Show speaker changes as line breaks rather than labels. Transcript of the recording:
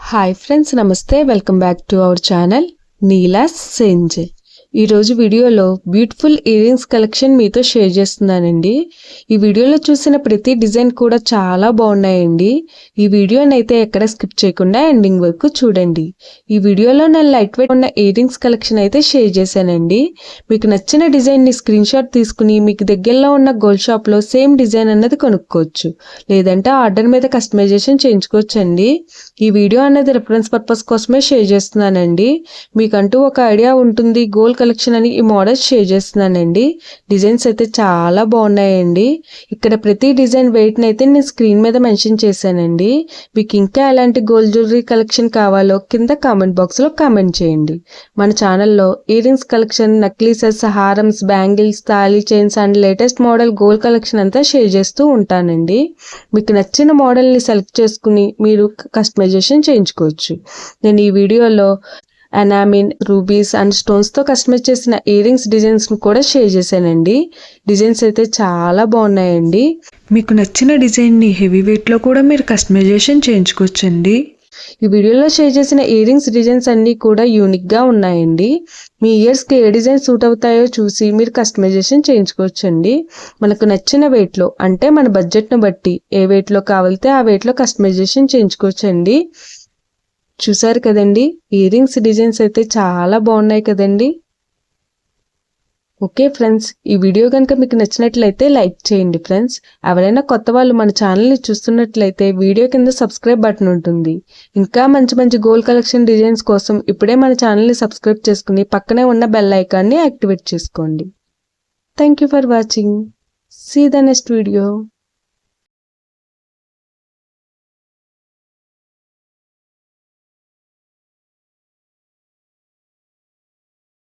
Hi friends, నమస్తే. Welcome back to our channel నీలాస్ సెంజ్. ఈరోజు వీడియోలో బ్యూటిఫుల్ ఇయర్ రింగ్స్ కలెక్షన్ మీతో షేర్ చేస్తున్నానండి. ఈ వీడియోలో చూసిన ప్రతి డిజైన్ కూడా చాలా బాగున్నాయండి. ఈ వీడియోని అయితే ఎక్కడ స్కిప్ చేయకుండా ఎండింగ్ వరకు చూడండి. ఈ వీడియోలో నేను లైట్ వెయిట్ ఉన్న ఇయర్ రింగ్స్ కలెక్షన్ అయితే షేర్ చేశానండి. మీకు నచ్చిన డిజైన్ని స్క్రీన్ షాట్ తీసుకుని మీకు దగ్గరలో ఉన్న గోల్డ్ షాప్లో సేమ్ డిజైన్ అన్నది కొనుక్కోవచ్చు, లేదంటే ఆర్డర్ మీద కస్టమైజేషన్ చేయించుకోవచ్చు అండి. ఈ వీడియో అనేది రిఫరెన్స్ పర్పస్ కోసమే షేర్ చేస్తున్నానండి. మీకంటూ ఒక ఐడియా ఉంటుంది గోల్డ్ కలెక్షన్ అని ఈ మోడల్స్ షేర్ చేస్తున్నానండి. డిజైన్స్ అయితే చాలా బాగున్నాయండి. ఇక్కడ ప్రతి డిజైన్ వెయిట్ అయితే నేను స్క్రీన్ మీద మెన్షన్ చేశానండి. మీకు ఇంకా ఎలాంటి గోల్డ్ జ్యువెలరీ కలెక్షన్ కావాలో కింద కామెంట్ బాక్స్ లో కామెంట్ చేయండి. మన ఛానల్లో ఇయర్ రింగ్స్ కలెక్షన్, నక్లీసెస్, హారమ్స్, బ్యాంగిల్స్, తాళీ chains and latest model gold collection అంతా షేర్ చేస్తూ ఉంటానండి. మీకు నచ్చిన మోడల్ ని సెలెక్ట్ చేసుకుని మీరు కస్టమైజేషన్ చేయించుకోవచ్చు. నేను ఈ వీడియోలో ఎనామిన్, రూబీస్ అండ్ స్టోన్స్ తో కస్టమైజ్ చేసిన ఇయర్ రింగ్స్ డిజైన్స్ ను కూడా షేర్ చేశానండి. డిజైన్స్ అయితే చాలా బాగున్నాయండి. మీకు నచ్చిన డిజైన్ ని హెవీ వెయిట్ లో కూడా మీరు కస్టమైజేషన్ చేయించుకోవచ్చండి. ఈ వీడియోలో షేర్ చేసిన ఇయర్ రింగ్స్ డిజైన్స్ అన్ని కూడా యూనిక్ గా ఉన్నాయండి. మీ ఇయర్స్ కి ఏ డిజైన్ సూట్ అవుతాయో చూసి మీరు కస్టమైజేషన్ చేయించుకోవచ్చండి. మనకు నచ్చిన వెయిట్ లో, అంటే మన బడ్జెట్ ను బట్టి ఏ వెయిట్ లో కావాలితే ఆ వెయిట్ లో కస్టమైజేషన్ చేయించుకోవచ్చండి. చూసారు కదండి, ఇయర్ రింగ్స్ డిజైన్స్ అయితే చాలా బాగున్నాయి కదండి. ఓకే ఫ్రెండ్స్, ఈ వీడియో కనుక మీకు నచ్చినట్లయితే లైక్ చేయండి ఫ్రెండ్స్. ఎవరైనా కొత్త వాళ్ళు మన ఛానల్ని చూస్తున్నట్లయితే వీడియో కింద సబ్స్క్రైబ్ బటన్ ఉంటుంది. ఇంకా మంచి మంచి గోల్డ్ కలెక్షన్ డిజైన్స్ కోసం ఇప్పుడే మన ఛానల్ని సబ్స్క్రైబ్ చేసుకుని పక్కనే ఉన్న బెల్ ఐకాన్ని యాక్టివేట్ చేసుకోండి. Thank you for watching. See the next video.